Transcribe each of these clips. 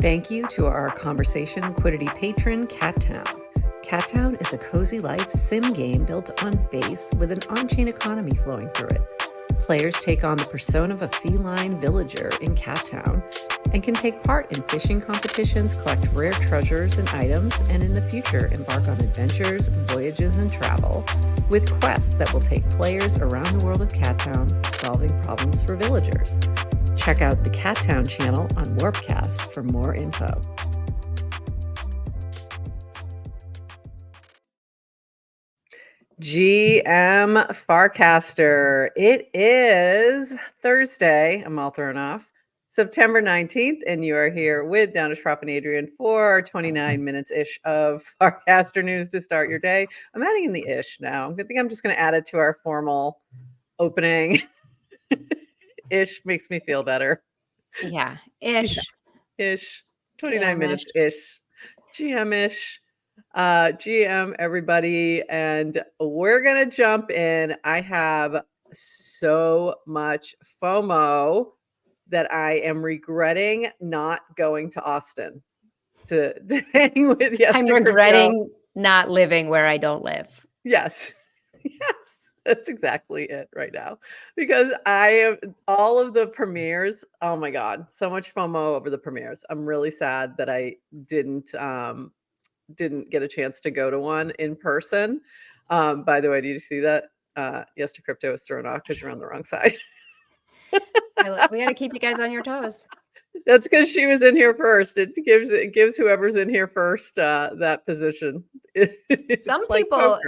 Thank you to our Conversation Liquidity patron, Cattown. Cattown is a cozy life sim game built on base with an on-chain economy flowing through it. Players take on the persona of a feline villager in Cattown and can take part in fishing competitions, collect rare treasures and items, and in the future embark on adventures, voyages, and travel with quests that will take players around the world of Cattown, solving problems for villagers. Check out the Cattown channel on Warpcast for more info. GM Farcaster. It is Thursday. I'm all thrown off. September 19th, and you are here with Downish Prop and Adrian for 29 minutes-ish of Farcaster news to start your day. I'm adding in the ish now. I think I'm just going to add it to our formal opening. Ish makes me feel better. Yeah, ish. Yeah. Ish. 29 minutes-ish. GM-ish. GM, everybody, and we're gonna jump in. I have so much FOMO that I am regretting not going to Austin to hang with I'm regretting not living where I don't live. Yes. Yes, that's exactly it right now. Because I have all of the premieres. Oh my God, so much FOMO over the premieres. I'm really sad that I didn't get a chance to go to one in person. By the way, did you see that? Yes to Crypto was thrown off because you're on the wrong side. We got to keep you guys on your toes. That's because she was in here first. It gives whoever's in here first that position. Some people,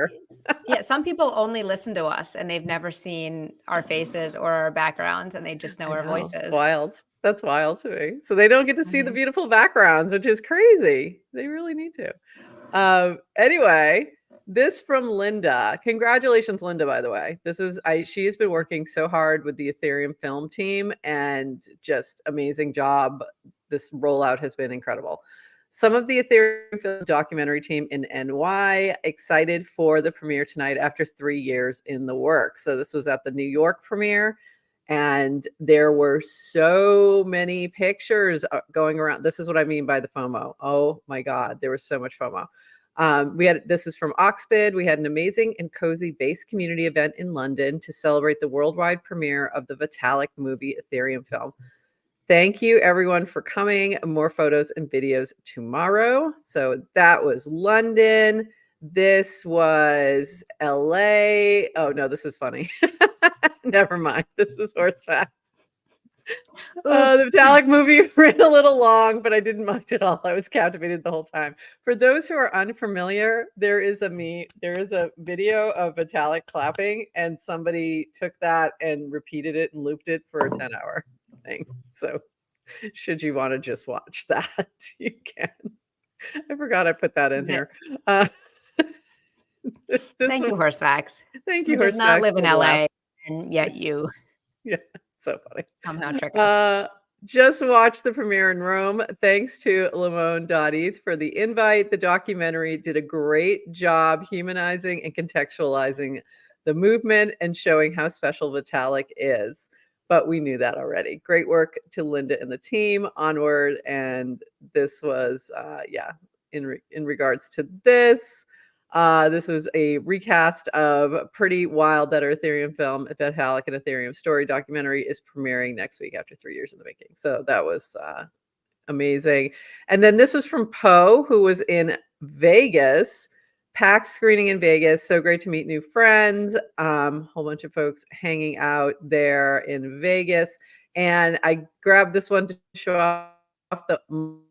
some people only listen to us and they've never seen our faces or our backgrounds, and they just know our voices. Wild. That's wild to me. So they don't get to see the beautiful backgrounds, which is crazy. They really need to. Anyway, this from Linda. Congratulations, Linda, by the way. She's been working so hard with the Ethereum film team, and just amazing job. This rollout has been incredible. Some of the Ethereum film documentary team in NY excited for the premiere tonight after 3 years in the works. So this was at the New York premiere, and there were so many pictures going around. This is what I mean by the FOMO. Oh my God, there was so much FOMO. This is from Oxbid. We had an amazing and cozy base community event in London to celebrate the worldwide premiere of the Vitalik movie Ethereum film. Thank you everyone for coming. More photos and videos tomorrow. So that was London. This was LA. Oh no, this is funny. Never mind. This is horse facts. The Vitalik movie ran a little long, but I didn't mind at all. I was captivated the whole time. For those who are unfamiliar, there is a video of Vitalik clapping, and somebody took that and repeated it and looped it for a 10-hour thing. So should you want to just watch that, you can. I forgot I put that in here. Thank you, Horsefacts. Thank you, Horse does not live in LA, and yet you. Yeah, so funny. Somehow trick us. Just watched the premiere in Rome. Thanks to Limon Dottie for the invite. The documentary did a great job humanizing and contextualizing the movement and showing how special Vitalik is. But we knew that already. Great work to Linda and the team. Onward. And this was, in regards to this, this was a recast of Pretty Wild, that Ethereum film, Vitalik and Ethereum Story documentary, is premiering next week after 3 years in the making. So that was amazing. And then this was from Poe, who was in Vegas, PAX screening in Vegas. So great to meet new friends. Whole bunch of folks hanging out there in Vegas. And I grabbed this one to show off the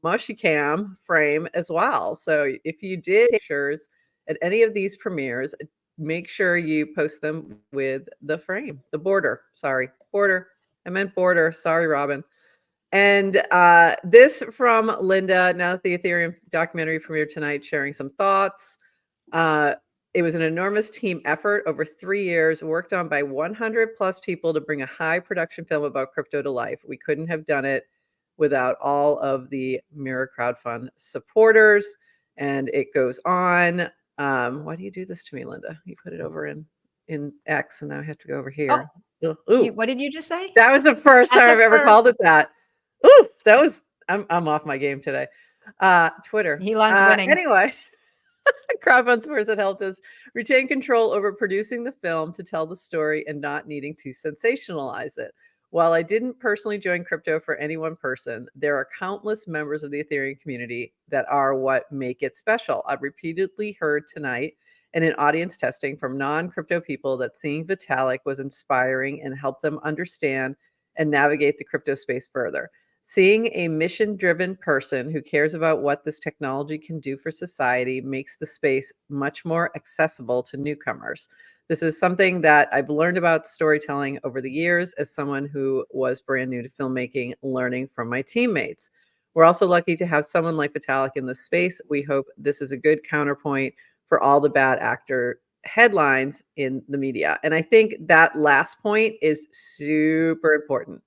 mushy cam frame as well. So if you did pictures at any of these premieres, make sure you post them with the frame, the border. Sorry, border. I meant border. Sorry, Robin. And this from Linda. Now that the Ethereum documentary premiered tonight, sharing some thoughts. It was an enormous team effort over 3 years, worked on by 100 plus people to bring a high production film about crypto to life. We couldn't have done it without all of the Mirror Crowdfund supporters. And it goes on. Why do you do this to me, Linda? You put it over in X, and now I have to go over here. Oh, what did you just say? That was the first time I've ever called it that. Ooh, that was I'm off my game today. Twitter. He loves winning. Anyway, crowdfund spurs that helped us retain control over producing the film to tell the story and not needing to sensationalize it. While I didn't personally join crypto for any one person, there are countless members of the Ethereum community that are what make it special. I've repeatedly heard tonight and in audience testing from non-crypto people that seeing Vitalik was inspiring and helped them understand and navigate the crypto space further. Seeing a mission-driven person who cares about what this technology can do for society makes the space much more accessible to newcomers. This is something that I've learned about storytelling over the years as someone who was brand new to filmmaking, learning from my teammates. We're also lucky to have someone like Vitalik in this space. We hope this is a good counterpoint for all the bad actor headlines in the media. And I think that last point is super important,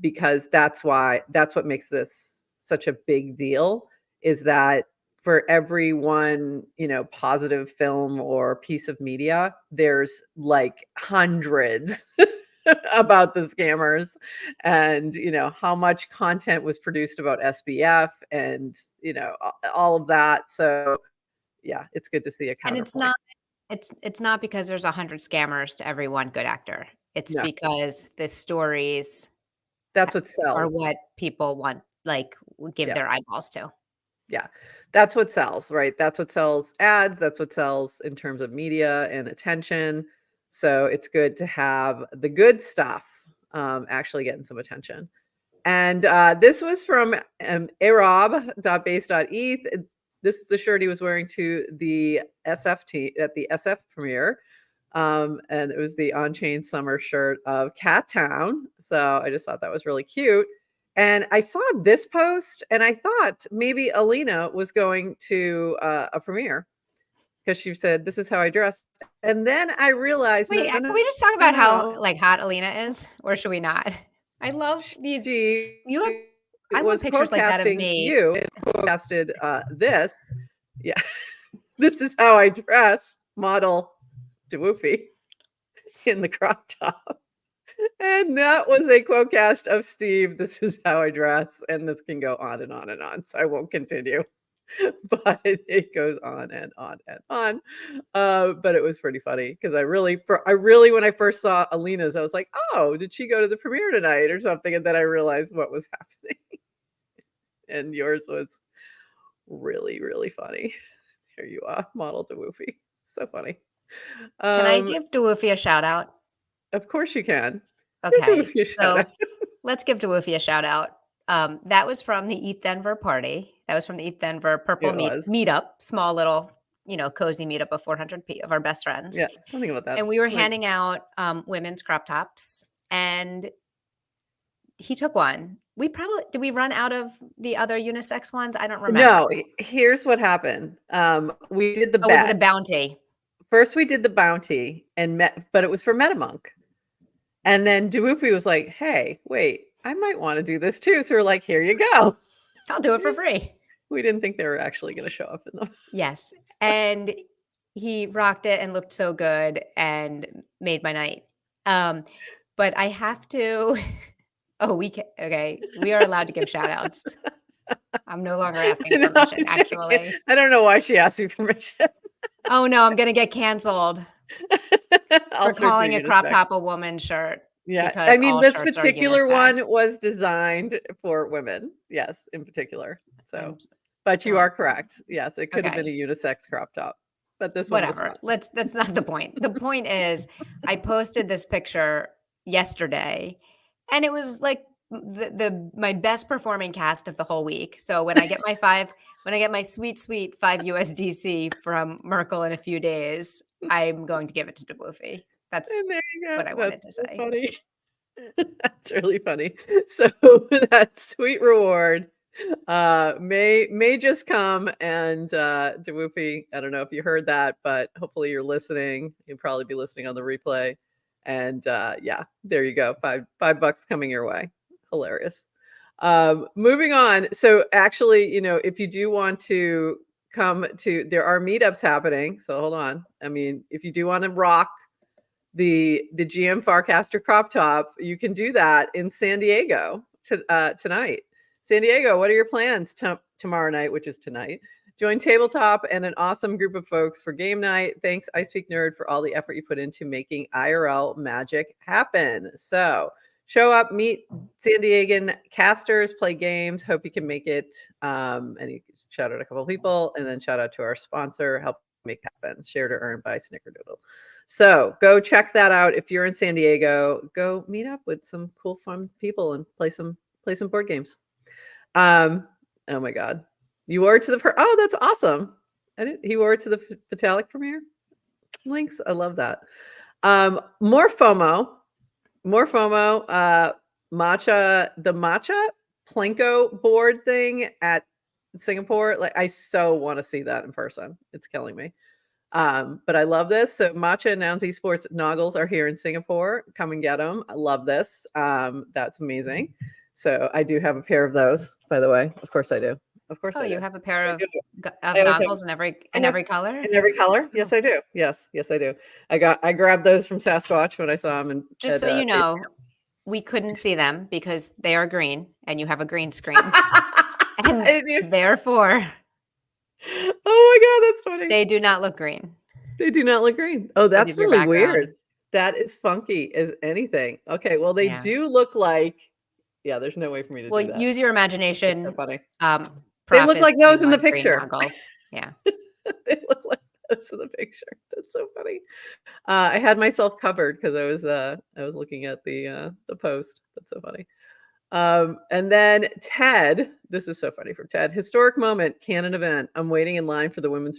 because that's what makes this such a big deal, is that for every one, positive film or piece of media, there's like hundreds about the scammers and, how much content was produced about SBF and, all of that. So yeah, it's good to see a And counterpoint. it's not because there's 100 scammers to every one good actor. It's No, because the stories that's what are sells. what people want, give Yeah. their eyeballs to. Yeah. That's what sells, right? That's what sells ads. That's what sells in terms of media and attention. So it's good to have the good stuff actually getting some attention. And this was from arob.base.eth. This is the shirt he was wearing to the SFT at the SF premiere. And it was the on-chain summer shirt of Cat Town. So I just thought that was really cute. And I saw this post and I thought maybe Alina was going to a premiere because she said, "This is how I dress." And then I realized, Wait, no, can we just talk about how hot Alina is, or should we not? I love these. she I want was pictures like that of quote-casting me. you and quote-casted this. Yeah, this is how I dress, model Dwoofy in the crop top. And that was a quote-cast of Steve, "This is how I dress," and this can go on and on and on, so I won't continue. But it goes on and on and on. But it was pretty funny because I really, when I first saw Alina's, I was like, "Oh, did she go to the premiere tonight or something?" And then I realized what was happening. And yours was really, really funny. Here you are, model to Woofy. So funny. Can I give Dwoofy a shout out? Of course you can. Give Okay, Dwoofy a shout so out. let's give Dwoofy a shout out. That was from the ETH Denver party. That was from the ETH Denver Purple It was. meetup, small little, cozy meetup of 400 of our best friends. Yeah, don't think about that. And we were handing out women's crop tops, and he took one. Did we run out of the other unisex ones? I don't remember. No, here's what happened. We did the bet. Was it a bounty? First, we did the bounty but it was for MetaMonk. And then Dwoofy was like, "Hey, wait, I might want to do this too." So we're like, "Here you go." I'll do it for free. We didn't think they were actually going to show up in them. Yes. And he rocked it and looked so good and made my night. But I have to. Okay. We are allowed to give shout outs. I'm no longer asking permission, actually. I don't know why she asked me permission. Oh, no, I'm going to get canceled for calling a crop top a woman shirt. Yeah. I mean, this particular one was designed for women. Yes, in particular. So, but you are correct. Yes, it could have been a unisex crop top. But this one, whatever. That's not the point. The point is, I posted this picture yesterday, and it was like my best performing cast of the whole week. So when I get my sweet 5 USDC from Merkle in a few days, I'm going to give it to Dwoofy. That's what I wanted to say. Funny. That's really funny. So that sweet reward may just come, and Dwoofy, I don't know if you heard that, but hopefully you're listening. You'll probably be listening on the replay. And yeah, there you go. $5 coming your way. Hilarious. Moving on. So actually, if you do want to come to, there are meetups happening. So hold on. I mean, if you do want to rock the GM Farcaster crop top, you can do that in San Diego tonight. San Diego, what are your plans tomorrow night, which is tonight? Join Tabletop and an awesome group of folks for game night. Thanks, I Speak Nerd, for all the effort you put into making IRL magic happen. So show up, meet San Diegan casters, play games. Hope you can make it. And you shout out a couple of people, and then shout out to our sponsor, Help Make Happen, Share to Earn by Snickerdoodle. So go check that out. If you're in San Diego, go meet up with some cool, fun people and play some board games. Oh my God. You wore it to the oh, that's awesome. He wore it to the Vitalik premiere. Links. I love that. More FOMO. Matcha, the matcha Plinko board thing at Singapore. Like, I so want to see that in person. It's killing me. But I love this. So Matcha and Nouns Esports Noggles are here in Singapore. Come and get them. I love this. That's amazing. So I do have a pair of those, by the way. Of course I do. Of course I do. You have a pair of always noggles in every color? In every color? Yes, I do. Yes, I do. I grabbed those from Sasquatch when I saw them. And just so you know, we couldn't see them because they are green and you have a green screen. And therefore, oh my God, that's funny. They do not look green. They do not look green. Oh, that's really weird. That is funky as anything. Okay, well, they do look like, yeah, there's no way for me to do that. Well, use your imagination. That's so funny. They look like those in the picture. Yeah. They look like those in the picture. That's so funny. I had myself covered because I was looking at the post. That's so funny. And then Ted, this is so funny from Ted. Historic moment, canon event. I'm waiting in line for the women's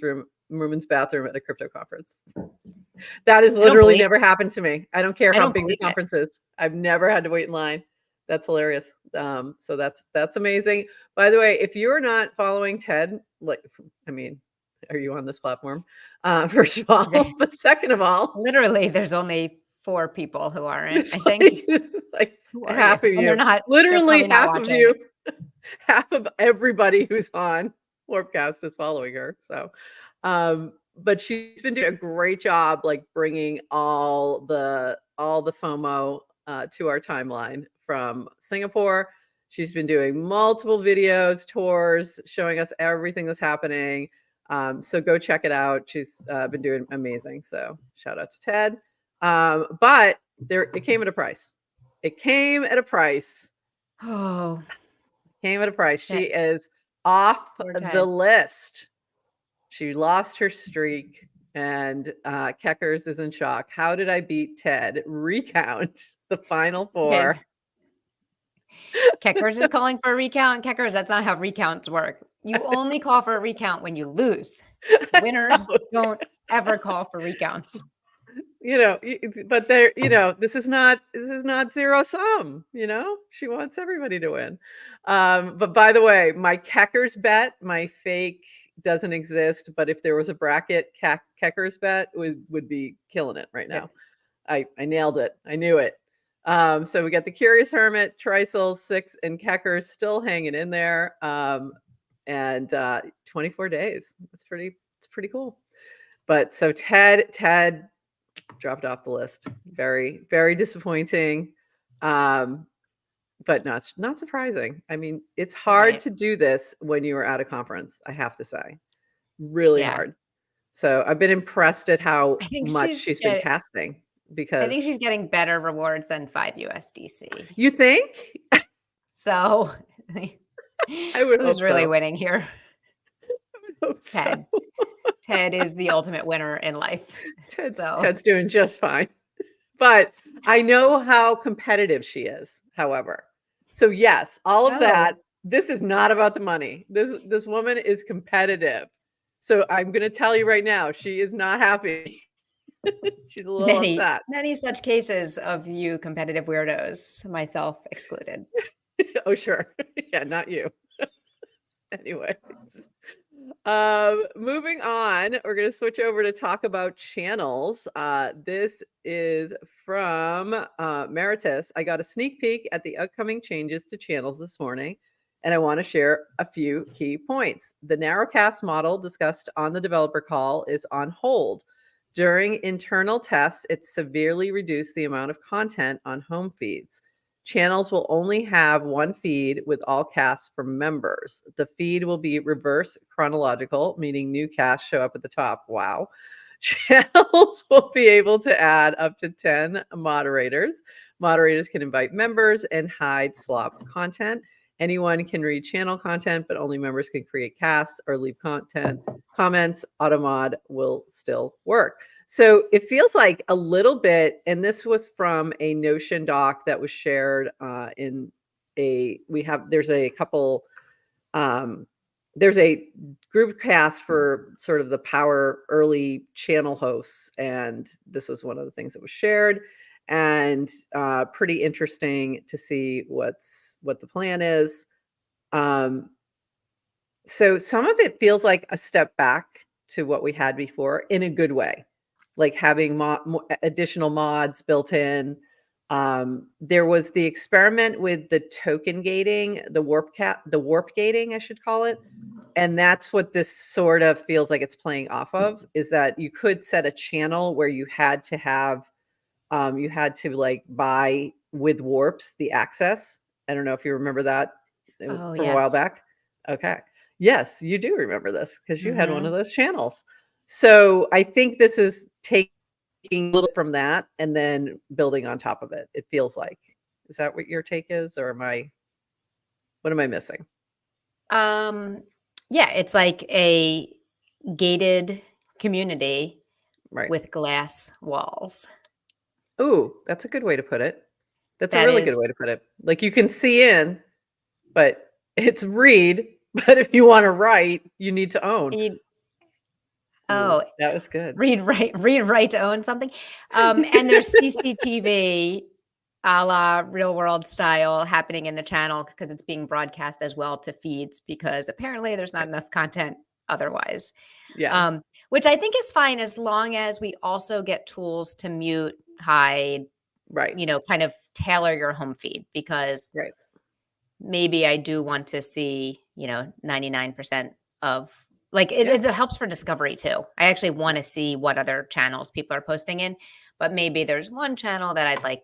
bathroom at a crypto conference. That has literally never happened to me. I don't care how big the conference is. I've never had to wait in line. That's hilarious. So that's amazing. By the way, if you're not following Ted, are you on this platform? First of all, but second of all, literally, there's only 4 people who aren't. I think like half of you. They're not literally half of you. Half of everybody who's on Warpcast is following her. So, but she's been doing a great job, like bringing all the FOMO to our timeline from Singapore. She's been doing multiple videos, tours, showing us everything that's happening. So go check it out. She's been doing amazing. So shout out to Ted. But it came at a price. It came at a price. Oh, came at a price. She is off the list. She lost her streak, and Keckers is in shock. How did I beat Ted? Recount the final 4. Keckers is calling for a recount. Keckers, that's not how recounts work. You only call for a recount when you lose. Winners don't ever call for recounts. But this is not zero sum. She wants everybody to win. But by the way, my Keckers bet, my fake doesn't exist. But if there was a bracket, Keckers bet would be killing it right now. I nailed it. I knew it. So we got the Curious Hermit, Trisel, 6, and Keckers still hanging in there. And 24 days. It's pretty cool. But so Ted dropped off the list. Very, very disappointing. But not surprising. I mean, it's hard to do this when you are at a conference, I have to say. Really hard. So I've been impressed at how much she's been casting, because I think she's getting better rewards than 5 USDC. You think? So I would who's hope really so. winning here? I would hope Ted. So. Ted is the ultimate winner in life. Ted's doing just fine. But I know how competitive she is, however. So yes, all of that, this is not about the money. This woman is competitive. So I'm going to tell you right now, she is not happy. She's a little upset. Many such cases of you competitive weirdos, myself excluded. Oh, sure. Yeah, not you. Anyways. Moving on, we're going to switch over to talk about channels. This is from Meritus. I got a sneak peek at the upcoming changes to channels this morning, and I want to share a few key points. The narrowcast model discussed on the developer call is on hold. During internal tests, it severely reduced the amount of content on home feeds. Channels will only have one feed with all casts from members. The feed will be reverse chronological, meaning new casts show up at the top. Wow. Channels will be able to add up to 10 moderators. Moderators can invite members and hide slop content. Anyone can read channel content, but only members can create casts or leave comments. Automod will still work. So it feels like a little bit, and this was from a Notion doc that was shared in there's a couple, there's a group cast for sort of the power early channel hosts, and this was one of the things that was shared, and pretty interesting to see what the plan is. So some of it feels like a step back to what we had before in a good way, like having additional mods built in. There was the experiment with the token gating, the warp gating, I should call it. And that's what this sort of feels like it's playing off of, is that you could set a channel where you had to like buy with warps the access. I don't know if you remember that Oh, from a while yes. back. Okay. Yes, you do remember this because you had one of Mhm. those channels. So I think this is taking a little from that and then building on top of it. It feels like. Is that what your take is, or what am I missing? Yeah, it's like a gated community Right. with glass walls. Ooh, that's a good way to put it. That's a That really good is way to put it. Like you can see in, but it's read. But if you want to write, you need to own. you Ooh, oh, that was good. read, write to own something. And there's CCTV a la real world style happening in the channel because it's being broadcast as well to feeds because apparently there's not enough content otherwise. Yeah, Which I think is fine as long as we also get tools to mute, hide, right, kind of tailor your home feed because right. maybe I do want to see, 99% of like Yeah, it helps for discovery too. I actually want to see what other channels people are posting in, but maybe there's one channel that I'd like,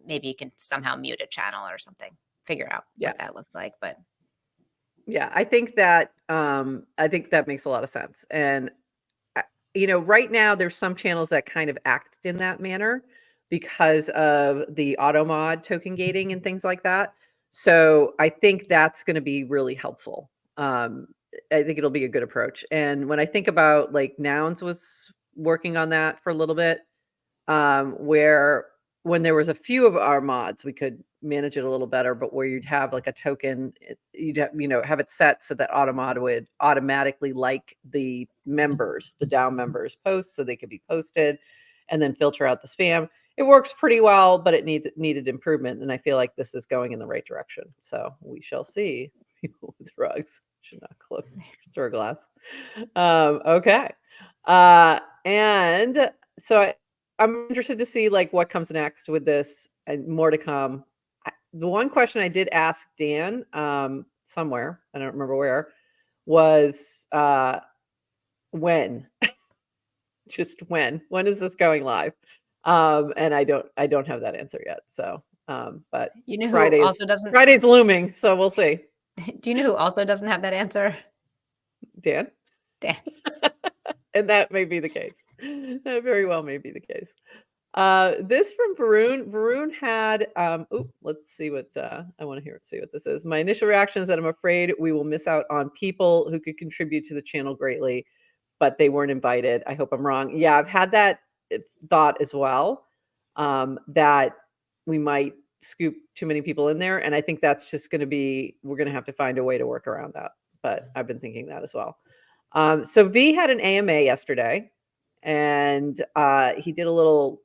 maybe you can somehow mute a channel or something, figure out yeah. what that looks like. But Yeah, I think that makes a lot of sense. And right now there's some channels that kind of act in that manner because of the auto mod token gating and things like that. So I think that's going to be really helpful. Um, I think it'll be a good approach. And when I think about like Nouns was working on that for a little bit, where when there was a few of our mods, we could manage it a little better, but where you'd have like a token, you'd have it set so that Automod would automatically like the DAO members posts so they could be posted and then filter out the spam. It works pretty well, but it needed improvement. And I feel like this is going in the right direction. So we shall see. People with rugs should not throw glass. Okay. And so I'm interested to see like what comes next with this and more to come. The one question I did ask Dan somewhere, I don't remember where, was when? Just when is this going live? And I don't have that answer yet. So but you know who Friday's also doesn't Friday's looming, so we'll see. do you know who also doesn't have that answer? Dan. Dan. And that may be the case. That very well may be the case. This from Varun. Varun had, let's see what, I want to see what this is. My initial reaction is that I'm afraid we will miss out on people who could contribute to the channel greatly, but they weren't invited. I hope I'm wrong. Yeah, I've had that thought as well, that we might scoop too many people in there. And I think that's just going to be, we're going to have to find a way to work around that. But I've been thinking that as well. So V had an AMA yesterday, and he did a little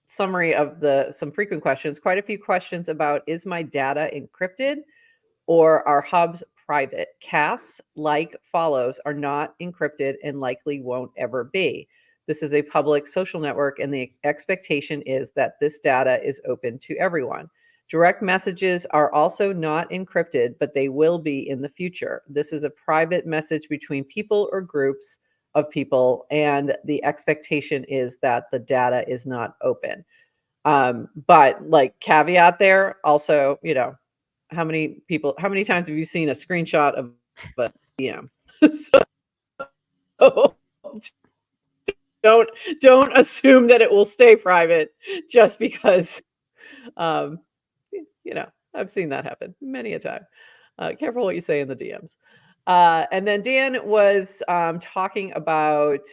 summary of some frequent questions. Quite a few questions about, is my data encrypted or are hubs private? Casts like follows are not encrypted and likely won't ever be. This is a public social network, and the expectation is that this data is open to everyone. Direct messages are also not encrypted, but they will be in the future. This is a private message between people or groups of people, and the expectation is that the data is not open. But like caveat there, also, how many times have you seen a screenshot of a DM? So don't don't assume that it will stay private just because um I've seen that happen many a time. Careful what you say in the DMs. And then Dan was talking about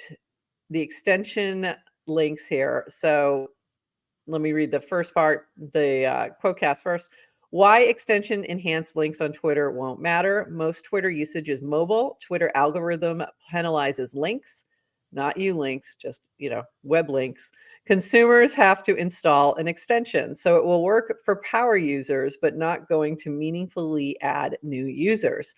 the extension links here. So let me read the first part, the quote first. Why extension enhanced links on Twitter won't matter. Most Twitter usage is mobile. Twitter algorithm penalizes links, not you links, just, web links. Consumers have to install an extension. So it will work for power users, but not going to meaningfully add new users.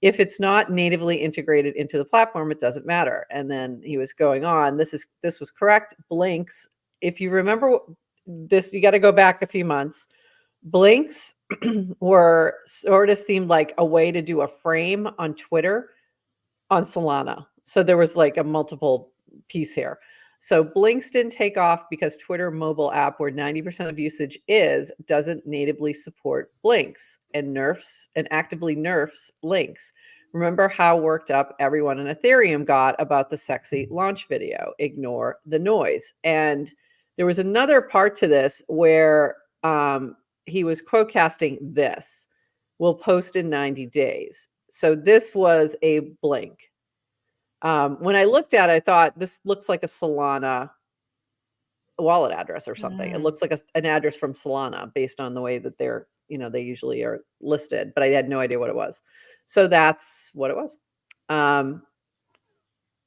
If it's not natively integrated into the platform, it doesn't matter. And then he was going on. This was correct. Blinks. If you remember this, you got to go back a few months. Blinks were sort of seemed like a way to do a frame on Twitter on Solana. So there was like a multiple piece here. So Blinks didn't take off because Twitter mobile app, where 90% of usage is, doesn't natively support Blinks and actively nerfs links. Remember how worked up everyone in Ethereum got about the sexy launch video? Ignore the noise. And there was another part to this where he was quote-casting this. We'll post in 90 days. So this was a blink. When I looked at it, I thought this looks like a Solana wallet address or something. It looks like an address from Solana based on the way that they're, they usually are listed, but I had no idea what it was. So that's what it was.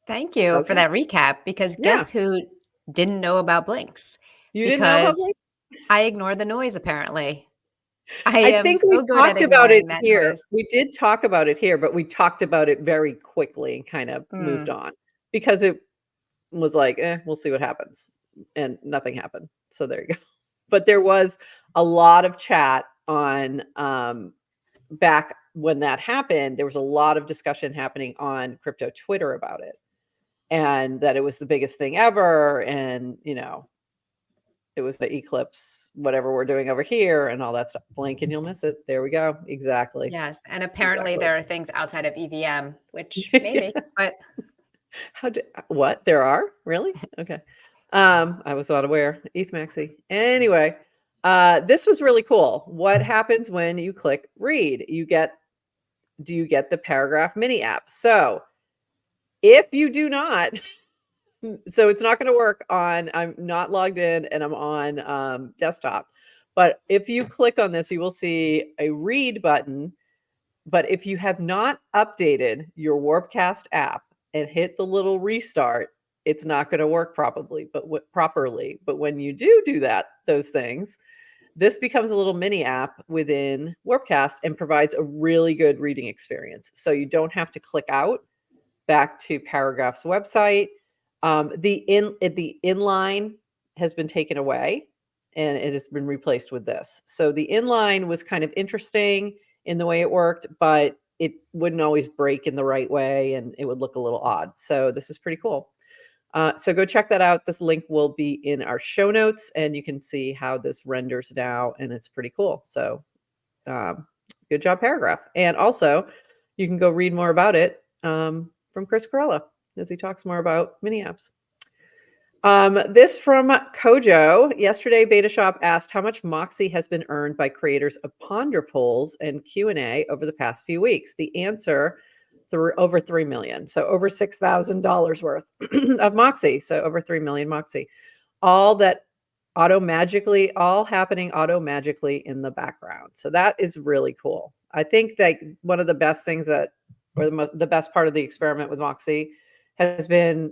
Thank you for that recap, because guess who didn't know about Blinks? You didn't know about Blinks? I ignore the noise, apparently. I think we talked about it here. Noise. We did talk about it here, but we talked about it very quickly and kind of moved on because it was like, we'll see what happens. And nothing happened. So there you go. But there was a lot of chat on back when that happened. There was a lot of discussion happening on crypto Twitter about it, and that it was the biggest thing ever. And, it was the eclipse, whatever we're doing over here and all that stuff. Blink and you'll miss it. There we go. Exactly. Yes. And apparently there are things outside of EVM, which maybe, but. What? There are? Really? Okay. I was not aware. ETH Maxi. Anyway, this was really cool. What happens when you click read? Do you get the paragraph mini app? So if you do not, so it's not going to work I'm not logged in and I'm on desktop. But if you click on this, you will see a read button. But if you have not updated your Warpcast app and hit the little restart, it's not going to work properly. But when you do those things, this becomes a little mini app within Warpcast and provides a really good reading experience. So you don't have to click out back to Paragraph's website. The inline has been taken away and it has been replaced with this. So the inline was kind of interesting in the way it worked, but it wouldn't always break in the right way and it would look a little odd. So this is pretty cool. So go check that out. This link will be in our show notes and you can see how this renders now and it's pretty cool. So good job, Paragraph. And also you can go read more about it from Chris Corella as he talks more about mini apps. This from Kojo. Yesterday, BetaShop asked how much Moxie has been earned by creators of Ponder polls and Q&A over the past few weeks. The answer, over 3 million. So over $6,000 worth of Moxie. So over 3 million Moxie. All happening auto-magically in the background. So that is really cool. I think that one of the best things the best part of the experiment with Moxie has been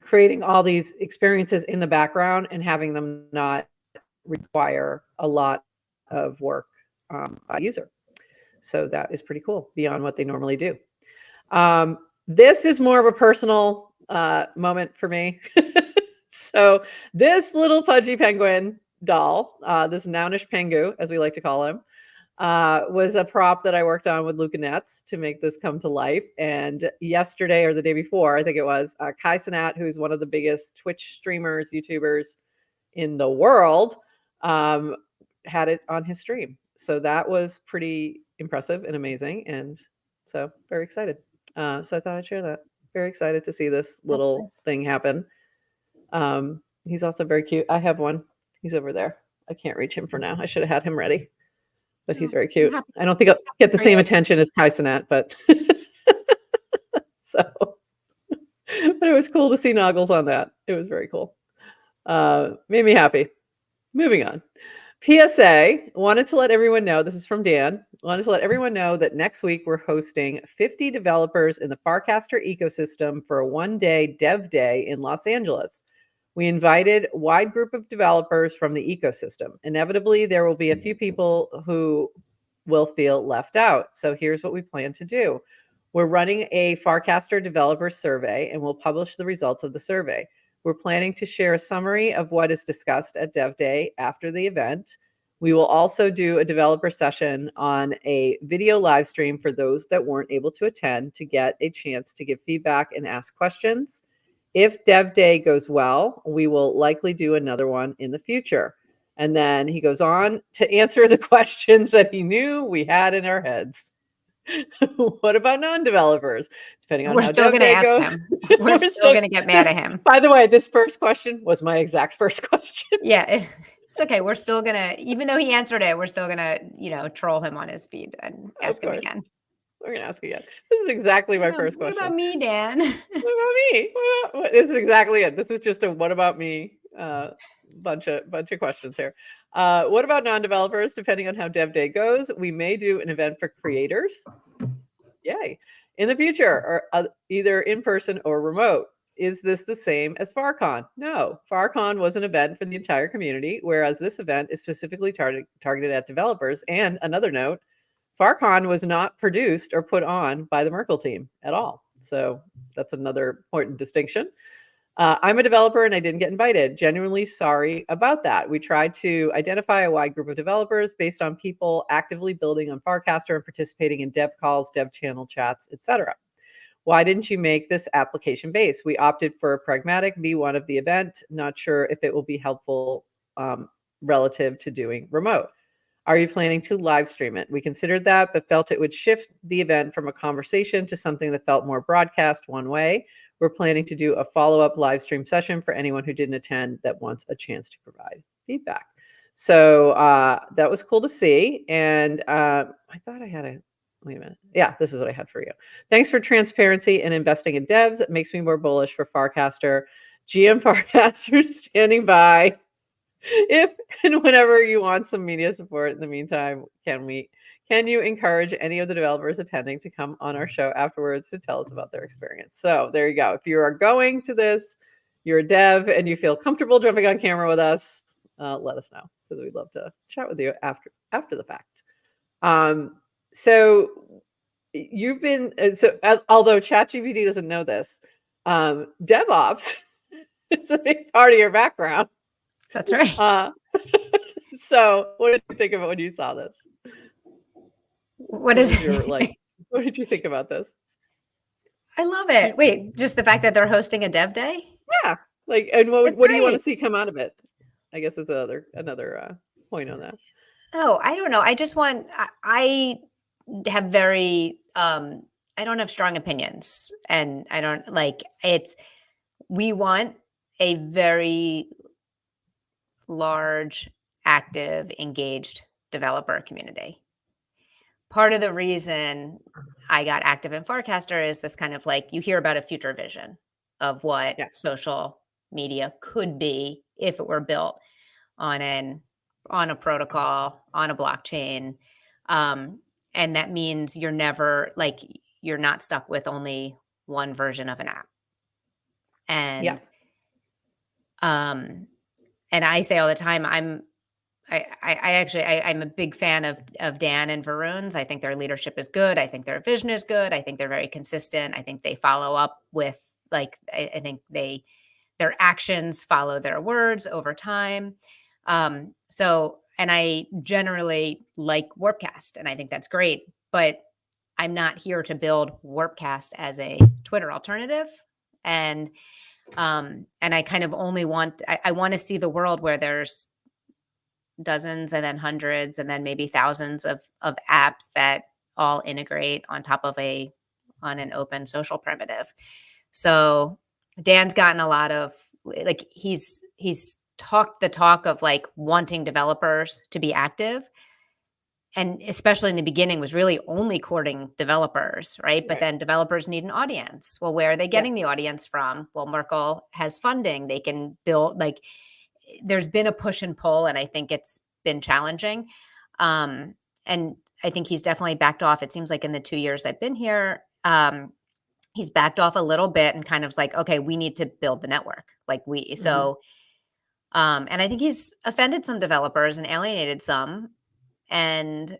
creating all these experiences in the background and having them not require a lot of work by user. So that is pretty cool beyond what they normally do. This is more of a personal moment for me. So this little pudgy penguin doll, this Nounish Pengu, as we like to call him, was a prop that I worked on with Luca Nets to make this come to life. And yesterday or the day before, I think it was, Kai Cenat, who's one of the biggest Twitch streamers, YouTubers in the world, had it on his stream. So that was pretty impressive and amazing. And so very excited. So I thought I'd share that. Very excited to see this little nice. thing happen. He's also very cute. I have one. He's over there. I can't reach him for now. I should have had him ready, but he's Oh, very I'm cute. happy I don't think I'll get the for same you. attention as Kaisenet, but so but it was cool to see Noggles on that. It was very cool. Made me happy. Moving on. PSA, wanted to let everyone know, this is from Dan, wanted to let everyone know that next week we're hosting 50 developers in the Farcaster ecosystem for a one-day dev day in Los Angeles. We invited a wide group of developers from the ecosystem. Inevitably, there will be a few people who will feel left out. So here's what we plan to do. We're running a Farcaster developer survey, and we'll publish the results of the survey. We're planning to share a summary of what is discussed at Dev Day after the event. We will also do a developer session on a video live stream for those that weren't able to attend to get a chance to give feedback and ask questions. If Dev Day goes well, we will likely do another one in the future. And then he goes on to answer the questions that he knew we had in our heads. What about non-developers? Depending on We're how still Dev going to Day ask goes, him. We're still going to get mad at him. By the way, this first question was my exact first question. Yeah, it's okay. We're still going to, even though he answered it, we're still going to, troll him on his feed and ask him again. We're going to ask again. This is exactly my first question. What about me, Dan? What about me? This is exactly it. This is just a what about me bunch of questions here. What about non-developers? Depending on how Dev Day goes, we may do an event for creators. Yay. In the future, or either in person or remote. Is this the same as FarCon? No. FarCon was an event for the entire community, whereas this event is specifically targeted at developers. And another note, FarCon was not produced or put on by the Merkle team at all. So that's another important distinction. I'm a developer and I didn't get invited. Genuinely sorry about that. We tried to identify a wide group of developers based on people actively building on Farcaster and participating in dev calls, dev channel chats, etc. Why didn't you make this application based? We opted for a pragmatic V1 of the event. Not sure if it will be helpful relative to doing remote. Are you planning to live stream it? We considered that, but felt it would shift the event from a conversation to something that felt more broadcast one way. We're planning to do a follow-up live stream session for anyone who didn't attend that wants a chance to provide feedback. So that was cool to see. And I thought I had a, wait a minute. Yeah, this is what I had for you. Thanks for transparency and investing in devs. It makes me more bullish for Farcaster. GM Farcaster standing by. If and whenever you want some media support in the meantime, can you encourage any of the developers attending to come on our show afterwards to tell us about their experience? So there you go. If you are going to this, you're a dev and you feel comfortable jumping on camera with us, let us know because we'd love to chat with you after the fact. So you've been although ChatGPT doesn't know this, DevOps is a big part of your background. That's right. So what did you think of it when you saw this? What is your what did you think about this? I love it. Wait, just the fact that they're hosting a dev day? Yeah. And what do you want to see come out of it? I guess is another point on that. Oh, I don't know. I just want I have very I don't have strong opinions and I don't we want a very large, active, engaged developer community. Part of the reason I got active in Farcaster is this kind of you hear about a future vision of what social media could be if it were built on a protocol, on a blockchain. And that means you're never you're not stuck with only one version of an app. And and I say all the time, I'm a big fan of Dan and Varun's. I think their leadership is good. I think their vision is good. I think they're very consistent. I think they follow up with I think their actions follow their words over time. So, and I generally like Warpcast, and I think that's great. But I'm not here to build Warpcast as a Twitter alternative. And I kind of only want to see the world where there's dozens and then hundreds and then maybe thousands of apps that all integrate on top of on an open social primitive. So Dan's gotten a lot of like he's talked the talk of like wanting developers to be active, and especially in the beginning was really only courting developers, right? But Right. then developers need an audience. Well, where are they Yes. getting the audience from? Well, Merkle has funding. They can build like there's been a push and pull, and I think it's been challenging. And I think he's definitely backed off. It seems like in the 2 years I've been here, he's backed off a little bit and kind of like, okay, we need to build the network. Mhm. And I think he's offended some developers and alienated some. And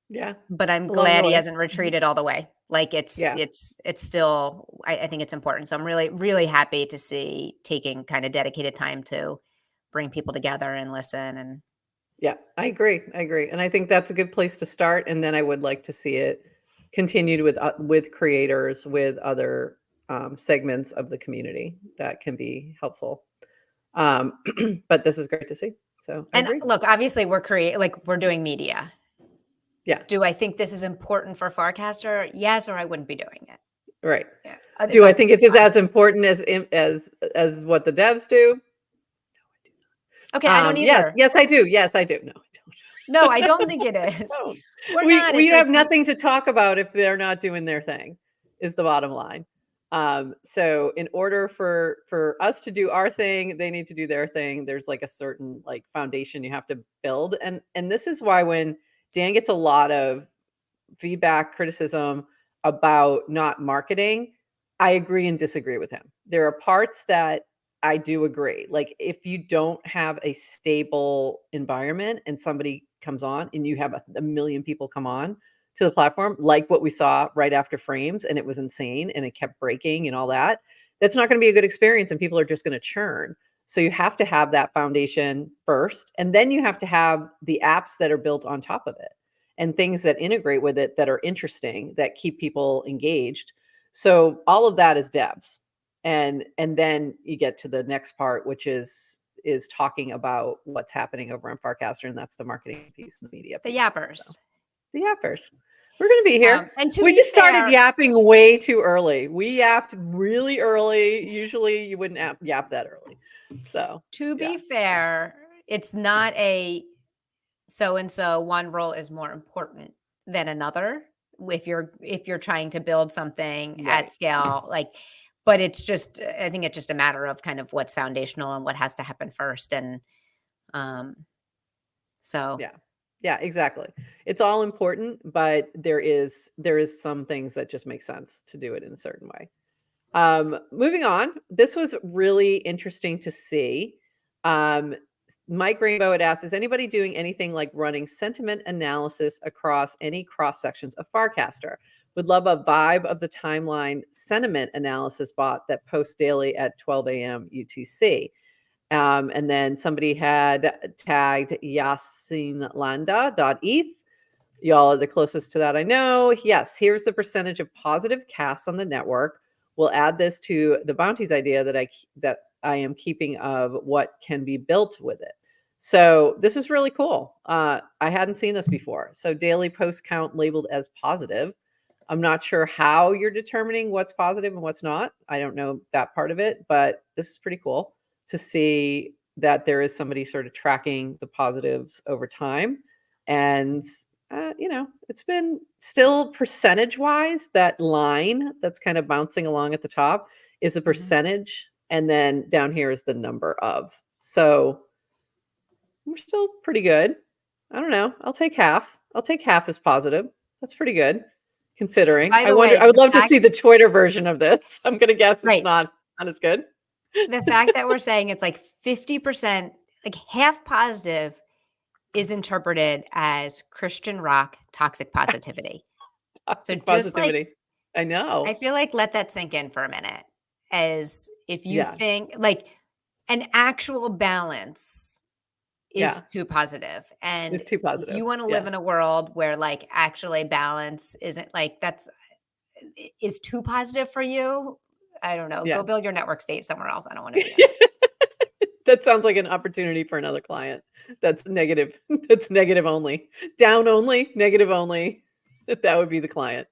Yeah. but I'm Along the glad he way. hasn't Mhm. retreated all the way. Like Yeah. it's still I think it's important. So I'm really, really happy to see taking kind of dedicated time to bring people together and listen. And Yeah, I agree, I agree, and I think that's a good place to start, and then I would like to see it continued with creators, with other, segments of the community that can be helpful. Um, but this is great to see, so I agree. look, obviously we're doing media. Yeah, Do I think this is important for Farcaster? Yes, or I wouldn't be doing it. right. Yeah. It's Do I also think it is fun. as important as what the devs do? Okay, I don't Yes, either. yes, I do, yes, I do. No, No, I I don't. don't think it is. Don't. We're We not. we It's like have nothing to talk about if they're not doing their thing, is the bottom line. So in order for us to do our thing, they need to do their thing. There's like a certain like foundation you have to build, and this is why when Dan gets a lot of feedback, criticism about not marketing, I agree and disagree with him. There are parts that I do agree. Like if you don't have a stable environment and somebody comes on and you have a million people come on to the platform, like what we saw right after Frames, and it was insane and it kept breaking and all that, that's not going to be a good experience and people are just going to churn. So you have to have that foundation first, and then you have to have the apps that are built on top of it and things that integrate with it that are interesting that keep people engaged. So all of that is devs. And then you get to the next part, which is talking about what's happening over on Farcaster, and that's the marketing piece and the media the piece. So yappers. the yappers. We're gonna be here. And to We be just started fair, yapping way too early. We yapped really early. Usually you wouldn't yap that early. So to yeah. be fair, it's not a so and so one role is more important than another if you're trying to build something at Right. scale, like, but it's just I think it's just a matter of kind of what's foundational and what has to happen first. And um so Yeah. Yeah, exactly. It's all important, but there is some things that just make sense to do it in a certain way. Moving on, this was really interesting to see. Um, Mike Rainbow had asked, is anybody doing anything like running sentiment analysis across any cross sections of Farcaster? Would love a vibe of the timeline sentiment analysis bot that posts daily at 12 a.m. UTC. And then somebody had tagged yasinlanda.eth. Y'all are the closest to that I know. Yes, here's the percentage of positive casts on the network. We'll add this to the bounties idea that I am keeping of what can be built with it. So this is really cool. I hadn't seen this before. So daily post count labeled as positive. I'm not sure how you're determining what's positive and what's not. I don't know that part of it, but this is pretty cool to see that there is somebody sort of tracking the positives over time. And, it's been still percentage wise, that line that's kind of bouncing along at the top is the mhm. percentage. And then down here is the number of. So we're still pretty good. I don't know. I'll take half. I'll take half as positive. That's pretty good considering. By I the wonder, way, I would love to see the Twitter version of this. I'm gonna guess it's right, not as good. the fact that we're saying it's like 50%, like half positive is interpreted as Christian rock toxic positivity. So Toxic just like positivity. I I know. feel like let that sink in for a minute. As if you Yeah. think like an actual balance is Yeah. too positive. And It's too if positive. you want to live Yeah. in a world where like actually balance isn't like is too positive for you, I don't know. Yeah. Go build your network state somewhere else. I don't want to be in it. That sounds like an opportunity for another client. That's negative. That's negative only. Down only, negative only. That would be the client.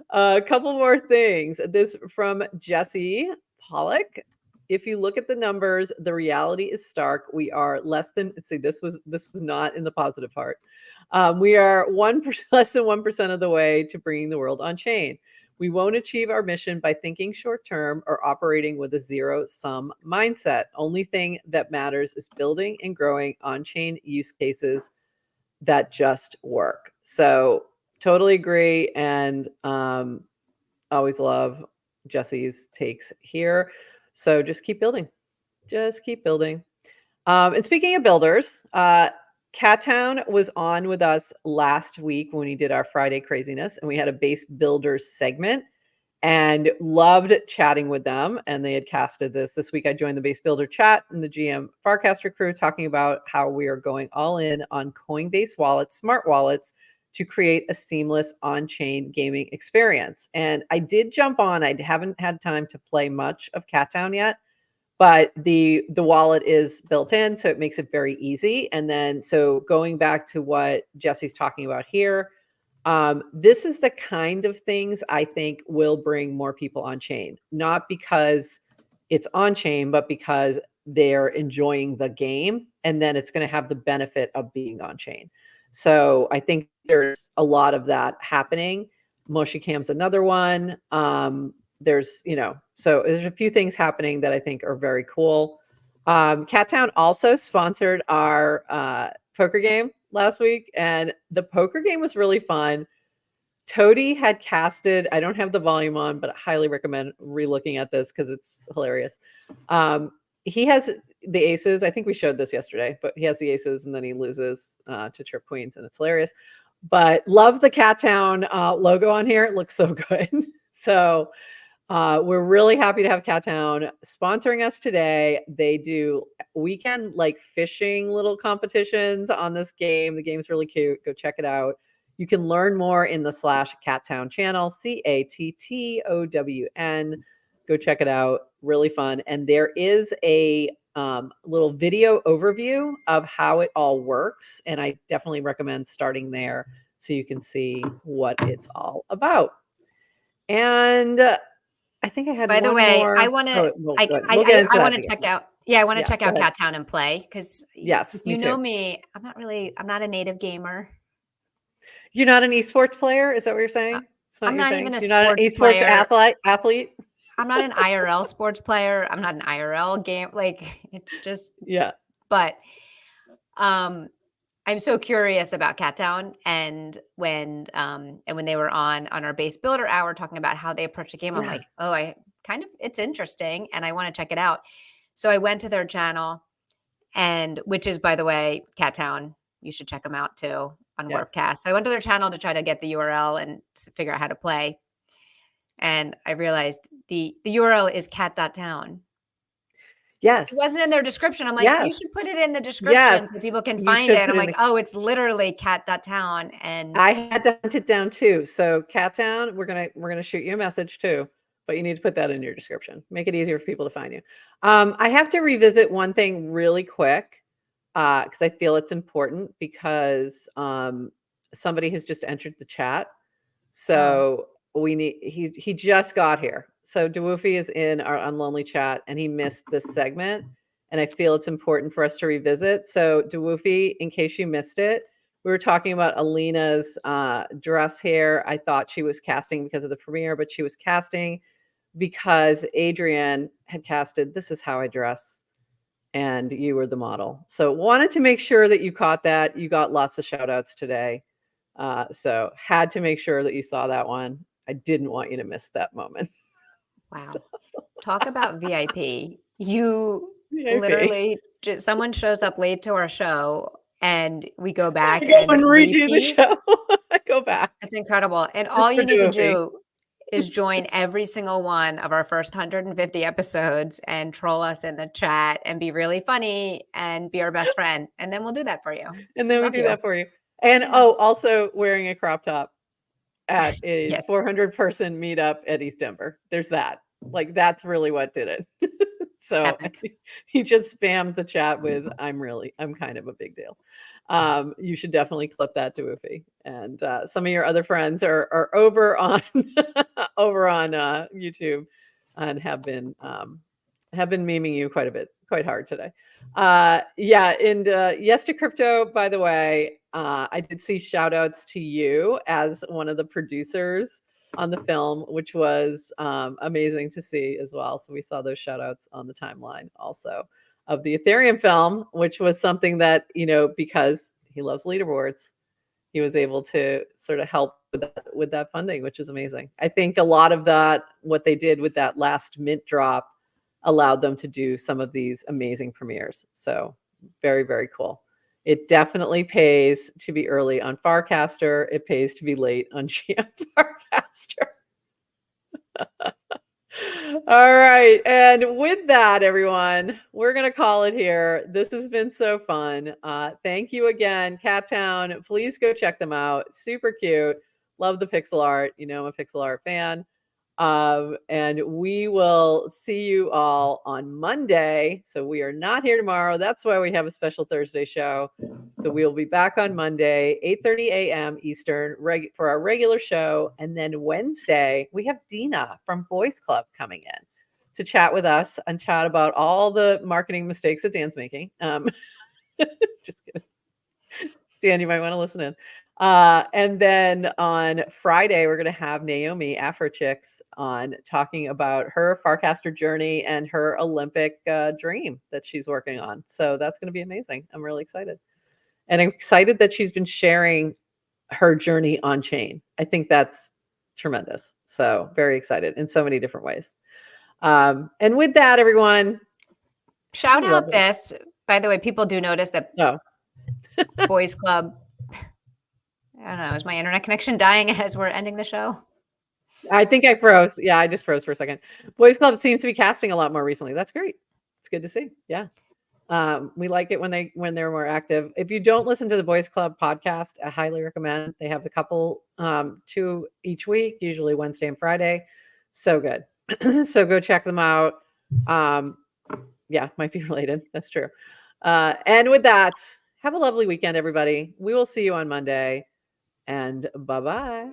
A couple more things. This from Jesse Pollock. If you look at the numbers, the reality is stark. We are less than. See, this was not in the positive part. We are 1% less than 1% of the way to bringing the world on chain. We won't achieve our mission by thinking short term or operating with a zero sum mindset. Only thing that matters is building and growing on chain use cases that just work. So totally agree, and always love Jesse's takes here. So just keep building. Just keep building. And speaking of builders, Cattown was on with us last week when we did our Friday craziness, and we had a base builders segment and loved chatting with them. And they had casted this week. I joined the base builder chat and the GM Farcaster crew talking about how we are going all in on Coinbase wallets, smart wallets, to create a seamless on-chain gaming experience. And I did jump on. I haven't had time to play much of Cattown yet, but the wallet is built in, so it makes it very easy. And then, so going back to what Jesse's talking about here, this is the kind of things I think will bring more people on chain, not because it's on chain, but because they're enjoying the game, and then it's going to have the benefit of being on chain. So I think there's a lot of that happening. Moshi Cam's another one. There's, so there's a few things happening that I think are very cool. Cattown also sponsored our poker game last week, and the poker game was really fun. Toady had casted, I don't have the volume on, but I highly recommend relooking at this because it's hilarious. He has the aces. I think we showed this yesterday, but he has the aces and then he loses to trip queens, and it's hilarious. But love the Cattown logo on here. It looks so good. So we're really happy to have Cattown sponsoring us today. They do weekend like fishing little competitions on this game. The game's really cute. Go check it out. You can learn more in the /Cattown channel, CATTOWN. Go check it out. Really fun. And there is a little video overview of how it all works. And I definitely recommend starting there so you can see what it's all about. And I think I had By the one way, more. I want to. We'll I get into I that want to together. check out. Yeah, I want to Yeah, check go out ahead. Cattown and play because Yes, if me you know too. me, I'm not a native gamer. You're not an esports player? Is that what you're Uh, saying? That's not I'm your not thing? even a You're not an sports esports player. athlete? I'm not an IRL sports player. I'm not an IRL game. Like it's just. Yeah. But I'm so curious about Cattown, and when they were on our base builder hour talking about how they approach the game, I'm Yeah. like, oh, it's interesting and I want to check it out. So I went to their channel, and which is, by the way, Cattown. You should check them out too on Yeah. Warpcast. So I went to their channel to try to get the URL and figure out how to play. And I realized the URL is cat.town. Yes. It wasn't in their description. I'm like, you Yes. should put it in the description so Yes. people can You find it. should And put I'm in like, the oh, it's literally cat.town. And I had to hunt it down too. So Cattown, we're gonna shoot you a message too, but you need to put that in your description. Make it easier for people to find you. I have to revisit one thing really quick because I feel it's important because somebody has just entered the chat. oh, So we need he just got here. So DeWoofy is in our Unlonely chat and he missed this segment. And I feel it's important for us to revisit. So DeWoofy, in case you missed it, we were talking about Alina's dress here. I thought she was casting because of the premiere, but she was casting because Adrienne had casted This Is How I Dress, and you were the model. So wanted to make sure that you caught that. You got lots of shout outs today. So had to make sure that you saw that one. I didn't want you to miss that moment. wow. Talk about VIP. You VIP. literally just someone shows up late to our show and we go I back go and and redo the repeat. show. I go back It's incredible. And all just for you need to Doofy. do is join every single one of our first 150 episodes and troll us in the chat and be really funny and be our best friend. And then we'll do that for you. And then we Love do you. that for you. And Yeah. also wearing a crop top at a Yes. 400 person meetup at East Denver. There's that. Like that's really what did it. So Epic. he just spammed the chat with, I'm kind of a big deal. You should definitely clip that to Woofy. And some of your other friends are over on over on YouTube and have been memeing you quite a bit, quite hard today. Yeah, and yes to crypto, by the way. I did see shout outs to you as one of the producers on the film, which was amazing to see as well. So we saw those shout outs on the timeline also of the Ethereum film, which was something that, because he loves leaderboards, he was able to sort of help with that funding, which is amazing. I think a lot of that, what they did with that last mint drop, allowed them to do some of these amazing premieres. So very, very cool. It definitely pays to be early on Farcaster. It pays to be late on GM Farcaster. All right. And with that, everyone, we're going to call it here. This has been so fun. Thank you again, Cat Town. Please go check them out. Super cute. Love the pixel art. I'm a pixel art fan. And we will see you all on Monday. So we are not here tomorrow. That's why we have a special Thursday show. So we'll be back on Monday, 8:30 a.m. Eastern for our regular show. And then Wednesday, we have Dina from Boys Club coming in to chat with us and chat about all the marketing mistakes that Dan's making. Just kidding. Dan, you might want to listen in. And then on Friday, we're going to have Naomi Afro Chicks on talking about her Farcaster journey and her Olympic dream that she's working on. So that's going to be amazing. I'm really excited. And I'm excited that she's been sharing her journey on chain. I think that's tremendous. So very excited in so many different ways. And with that, everyone. Shout out this. By the way, people do notice that Boys Club. I don't know. Is my internet connection dying as we're ending the show? I think I froze. Yeah, I just froze for a second. Boys Club seems to be casting a lot more recently. That's great. It's good to see. Yeah. We like it when they're more active. If you don't listen to the Boys Club podcast, I highly recommend. They have a couple, 2 each week, usually Wednesday and Friday. So good. So go check them out. Yeah, might be related. That's true. And with that, have a lovely weekend, everybody. We will see you on Monday. And bye-bye.